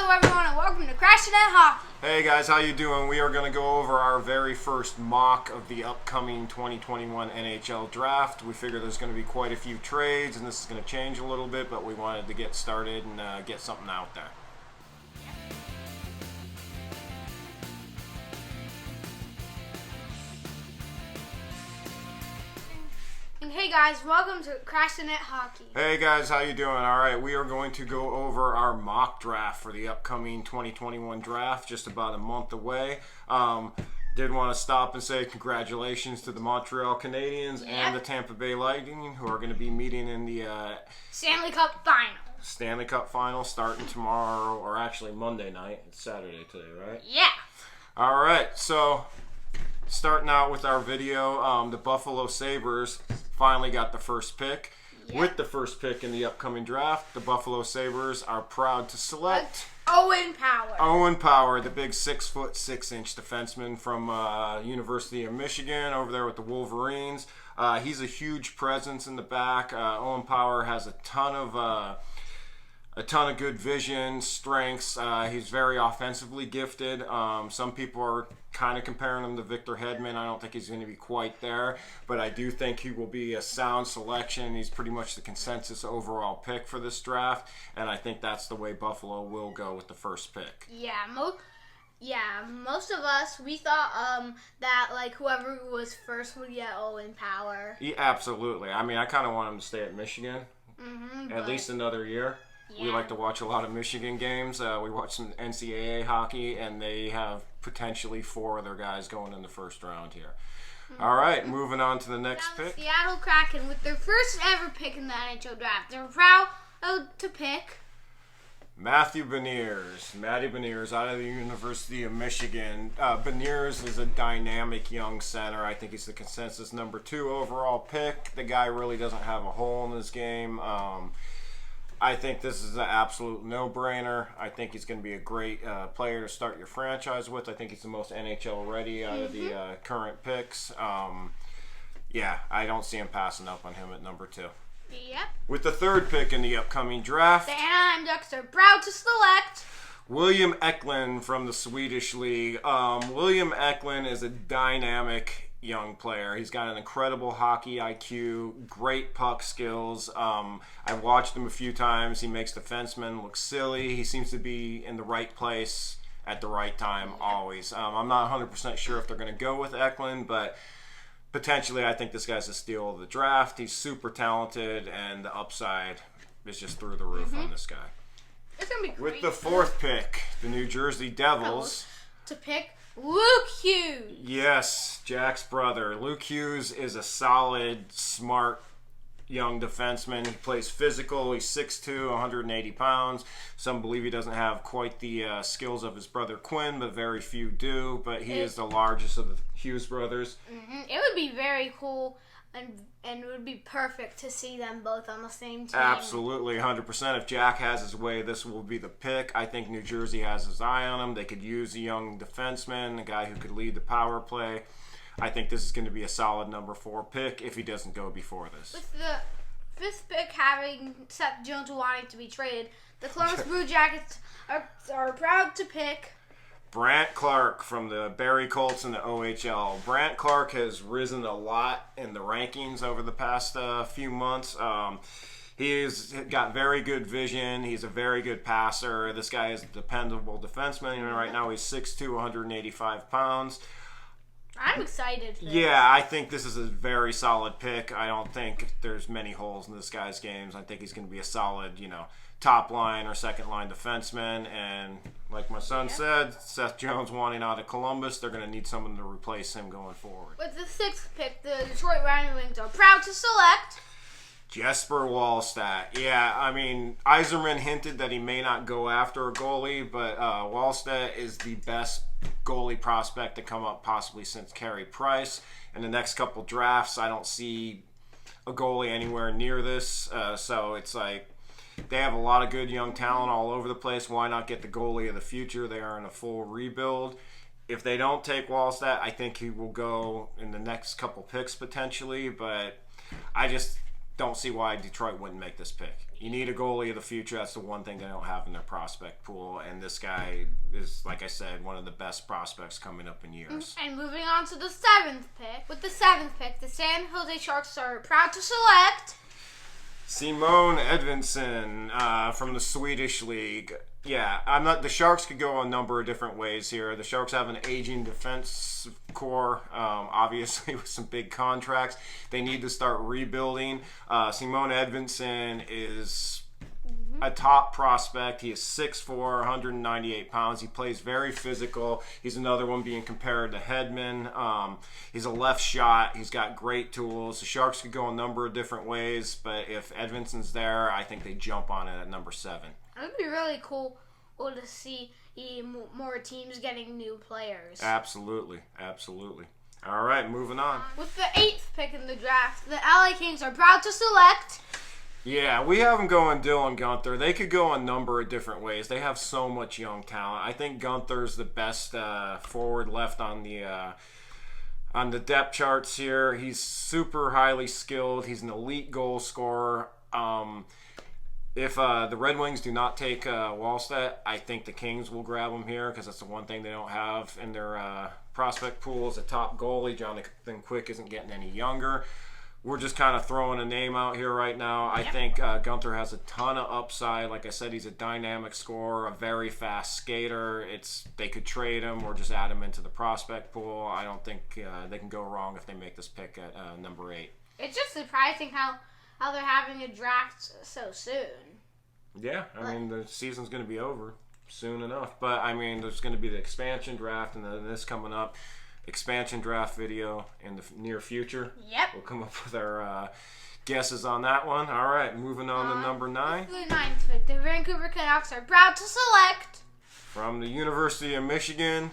Hello everyone and welcome to Crashing at Hockey. Hey guys, how you doing? We are going to go over our very first mock of the upcoming 2021 NHL Draft. We figure there's going to be quite a few trades and this is going to change a little bit, but we wanted to get started and get something out there. And hey guys, welcome to Crashing at Hockey. Hey guys, how you doing? All right, we are going to go over our mock draft for the upcoming 2021 draft, just about a month away. Did want to stop and say congratulations to the Montreal Canadiens and the Tampa Bay Lightning, who are going to be meeting in the Stanley Cup Final. Stanley Cup Final starting tomorrow, or actually Monday night. It's Saturday today, right? Yeah. All right, so starting out with our video, the Buffalo Sabres finally got the first pick. Yep. With the first pick in the upcoming draft, the Buffalo Sabres are proud to select Owen Power. Owen Power, the big 6'6" defenseman from University of Michigan over there with the Wolverines. He's a huge presence in the back. Owen Power has a ton of good vision, strengths. He's very offensively gifted. Some people are kind of comparing him to Victor Hedman. I don't think he's going to be quite there, but I do think he will be a sound selection. He's pretty much the consensus overall pick for this draft, and I think that's the way Buffalo will go with the first pick. Most of us, we thought that like whoever was first would get Owen Power. Yeah, absolutely. I mean, I kind of want him to stay at Michigan at least another year. Yeah. We like to watch a lot of Michigan games. We watch some NCAA hockey, and they have potentially 4 of their guys going in the first round here. All right, moving on to the next pick. Seattle Kraken, with their first ever pick in the NHL Draft, they're proud to pick Matty Beniers out of the University of Michigan. Beniers is a dynamic young center. I think he's the consensus number 2 overall pick. The guy really doesn't have a hole in his game. I think this is an absolute no-brainer. I think he's going to be a great player to start your franchise with. I think he's the most NHL ready out of the current picks. I don't see him passing up on him at number 2. Yep. With the third pick in the upcoming draft, the Anaheim Ducks are proud to select William Eklund from the Swedish League. William Eklund is a dynamic young player. He's got an incredible hockey IQ, great puck skills. I've watched him a few times. He makes defensemen look silly. He seems to be in the right place at the right time always. I'm not 100% sure if they're going to go with Eklund, but potentially I think this guy's a steal of the draft. He's super talented, and the upside is just through the roof on this guy. It's going to be great. With the fourth pick, the New Jersey Devils to pick Luke Hughes. Yes, Jack's brother. Luke Hughes is a solid, smart, young defenseman. He plays physical. He's 6'2", 180 pounds. Some believe he doesn't have quite the skills of his brother Quinn, but very few do. But he is the largest of the Hughes brothers. It would be very cool, and it would be perfect to see them both on the same team. Absolutely, 100%. If Jack has his way, this will be the pick. I think New Jersey has his eye on him. They could use a young defenseman, a guy who could lead the power play. I think this is going to be a solid number 4 pick if he doesn't go before this. With the 5th pick having Seth Jones wanting to be traded, the Columbus Blue Jackets are proud to pick Brandt Clark from the Barrie Colts in the OHL. Brandt Clark has risen a lot in the rankings over the past few months. He's got very good vision. He's a very good passer. This guy is a dependable defenseman. Right now he's 6'2", 185 pounds. I'm excited. Yeah, I think this is a very solid pick. I don't think there's many holes in this guy's games. I think he's going to be a solid, top line or second line defenseman. And like my son said, Seth Jones wanting out of Columbus, they're going to need someone to replace him going forward. With the 6th pick, the Detroit Red Wings are proud to select Jesper Wallstedt. Yeah, I mean, Yzerman hinted that he may not go after a goalie, but Wallstedt is the best goalie prospect to come up possibly since Carey Price. In the next couple drafts, I don't see a goalie anywhere near this. So it's like they have a lot of good young talent all over the place. Why not get the goalie of the future? They are in a full rebuild. If they don't take Wallstedt, I think he will go in the next couple picks potentially, but don't see why Detroit wouldn't make this pick. You need a goalie of the future. That's the one thing they don't have in their prospect pool. And this guy is, like I said, one of the best prospects coming up in years. And moving on to the 7th pick. With the 7th pick, the San Jose Sharks are proud to select Simon Edvinsson from the Swedish League. Yeah, the Sharks could go a number of different ways here. The Sharks have an aging defense core, obviously with some big contracts. They need to start rebuilding. Simon Edvinsson is a top prospect. He is 6'4", 198 pounds. He plays very physical. He's another one being compared to Hedman. He's a left shot. He's got great tools. The Sharks could go a number of different ways, but if Edvinsson's there, I think they jump on it at number 7. It would be really cool to see more teams getting new players. Absolutely. All right, moving on. With the 8th pick in the draft, the LA Kings are proud to select. Yeah, we have them going Dylan Gunther. They could go a number of different ways. They have so much young talent. I think Gunther's the best forward left on the depth charts here. He's super highly skilled. He's an elite goal scorer. If the Red Wings do not take Wallstedt, I think the Kings will grab him here because that's the one thing they don't have in their prospect pool is a top goalie. Jonathan Quick isn't getting any younger. We're just kind of throwing a name out here right now. I think Gunther has a ton of upside. Like I said, he's a dynamic scorer, a very fast skater. They could trade him or just add him into the prospect pool. I don't think they can go wrong if they make this pick at number 8. It's just surprising how they're having a draft so soon. Yeah, I mean, the season's going to be over soon enough. But, I mean, there's going to be the expansion draft and then this coming up. Expansion draft video in the near future. Yep. We'll come up with our guesses on that one. All right, moving on to number 9. The 9th pick, the Vancouver Canucks are proud to select from the University of Michigan,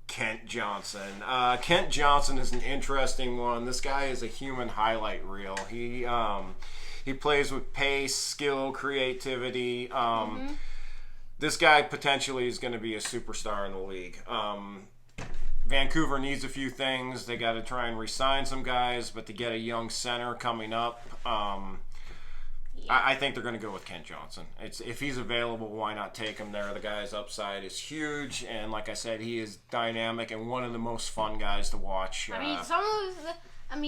Kent Johnson. Kent Johnson is an interesting one. This guy is a human highlight reel. He plays with pace, skill, creativity. This guy potentially is going to be a superstar in the league. Vancouver needs a few things. They got to try and re-sign some guys, but to get a young center coming up, I think they're going to go with Kent Johnson. If he's available, why not take him there? The guy's upside is huge, and like I said, he is dynamic and one of the most fun guys to watch.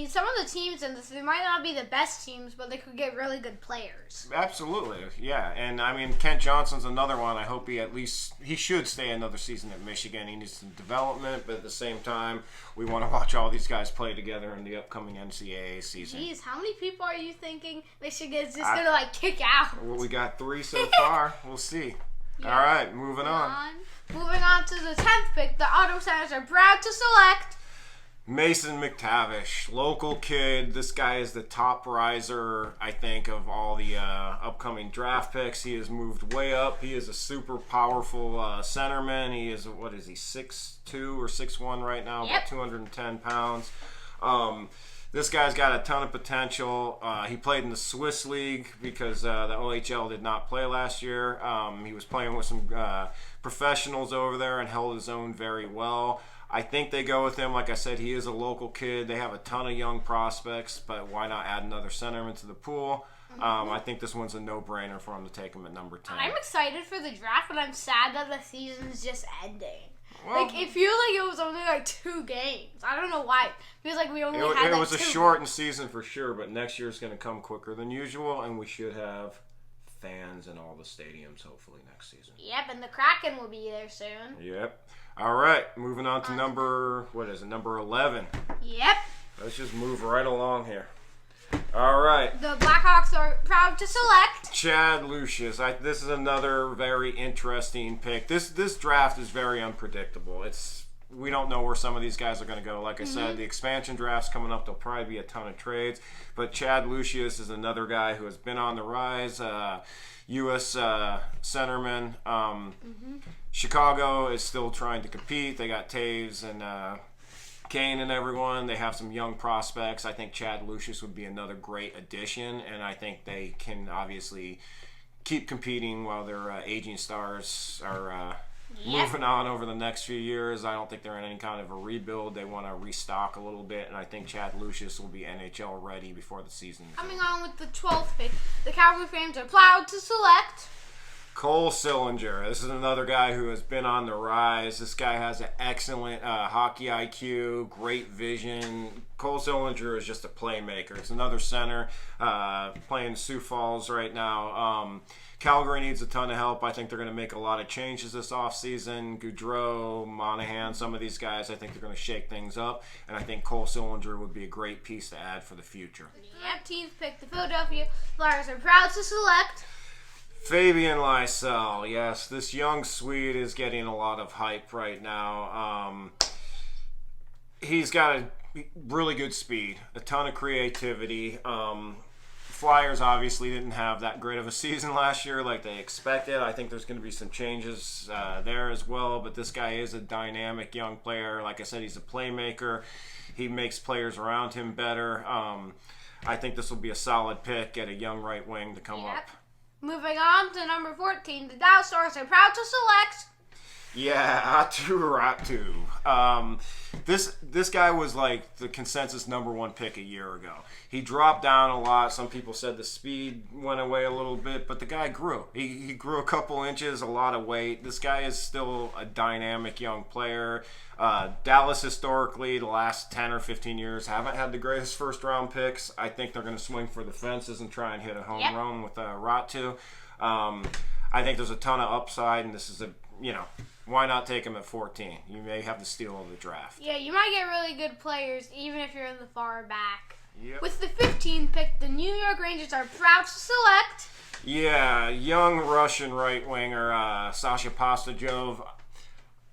Some of the teams in this, they might not be the best teams, but they could get really good players. Absolutely, yeah. And, I mean, Kent Johnson's another one. I hope he should stay another season at Michigan. He needs some development, but at the same time, we want to watch all these guys play together in the upcoming NCAA season. Jeez, how many people are you thinking Michigan's just going to, kick out? Well, we got 3 so far. We'll see. Yeah. All right, moving on. Moving on to the 10th pick, the Ottawa Senators are proud to select Mason McTavish, local kid. This guy is the top riser, I think, of all the upcoming draft picks. He has moved way up. He is a super powerful centerman. He is, 6'2" or 6'1" right now, about 210 pounds. This guy's got a ton of potential. He played in the Swiss League because the OHL did not play last year. He was playing with some professionals over there and held his own very well. I think they go with him. Like I said, he is a local kid. They have a ton of young prospects, but why not add another centerman to the pool? I think this one's a no-brainer for him to take him at number 10. I'm excited for the draft, but I'm sad that the season's just ending. Well, it feels like it was only 2 games. I don't know why. It feels like we only had It was a 2 shortened season for sure, but next year's going to come quicker than usual, and we should have fans in all the stadiums hopefully next season. Yep, and the Kraken will be there soon. Yep. All right, moving on to number 11. Yep. Let's just move right along here. All right. The Blackhawks are proud to select Chad Lucius. This is another very interesting pick. This draft is very unpredictable. We don't know where some of these guys are going to go. Like I said, the expansion draft's coming up. There'll probably be a ton of trades. But Chad Lucius is another guy who has been on the rise. U.S. centerman. Chicago is still trying to compete. They got Taves and Kane and everyone. They have some young prospects. I think Chad Lucius would be another great addition, and I think they can obviously keep competing while their aging stars are moving on over the next few years. I don't think they're in any kind of a rebuild. They want to restock a little bit, and I think Chad Lucius will be NHL ready before the season. Coming on with the 12th pick, the Calgary Flames are proud to select Cole Cillinger. This is another guy who has been on the rise. This guy has an excellent hockey IQ, great vision. Cole Cillinger is just a playmaker. It's another center playing Sioux Falls right now. Calgary needs a ton of help. I think they're going to make a lot of changes this offseason. Goudreau, Monahan, some of these guys, I think they're going to shake things up. And I think Cole Cillinger would be a great piece to add for the future. The 18th pick, the Philadelphia Flyers are proud to select Fabian Lysell. Yes, this young Swede is getting a lot of hype right now. He's got a really good speed, a ton of creativity. Flyers obviously didn't have that great of a season last year like they expected. I think there's going to be some changes there as well, but this guy is a dynamic young player. Like I said, he's a playmaker. He makes players around him better. I think this will be a solid pick, get a young right wing to come up. Moving on to number 14, the Dallas Stars are proud to select Ratty. This guy was like the consensus number 1 pick a year ago. He dropped down a lot. Some people said the speed went away a little bit, but the guy grew. He grew a couple inches, a lot of weight. This guy is still a dynamic young player. Dallas historically, the last 10 or 15 years, haven't had the greatest first-round picks. I think they're going to swing for the fences and try and hit a home run with Ratty. I think there's a ton of upside, and this is why not take him at 14? You may have the steal of the draft. Yeah, you might get really good players even if you're in the far back. Yep. With the 15th pick, the New York Rangers are proud to select young Russian right winger Sasha Pastujov.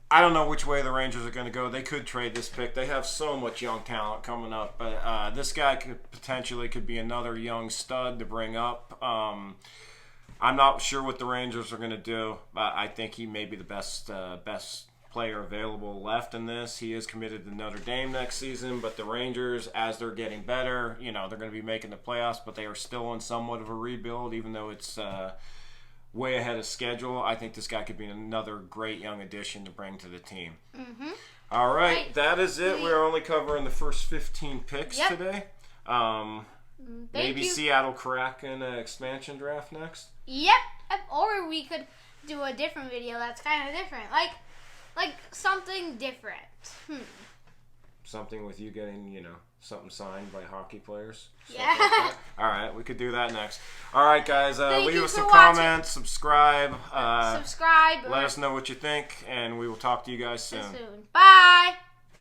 I don't know which way the Rangers are going to go. They could trade this pick. They have so much young talent coming up, but this guy could be another young stud to bring up. I'm not sure what the Rangers are going to do, but I think he may be the best player available left in this. He is committed to Notre Dame next season, but the Rangers, as they're getting better, they're going to be making the playoffs, but they are still in somewhat of a rebuild, even though it's way ahead of schedule. I think this guy could be another great young addition to bring to the team. Mm-hmm. All right, that is it. We're only covering the first 15 picks today. Maybe Seattle Kraken expansion draft next. Yep. Or we could do a different video that's kind of different, like something different. Something with you getting, something signed by hockey players. Yeah. Like that. All right, we could do that next. All right, guys, leave us some watching. comments, subscribe. Subscribe. Let us know what you think, and we will talk to you guys soon. Bye.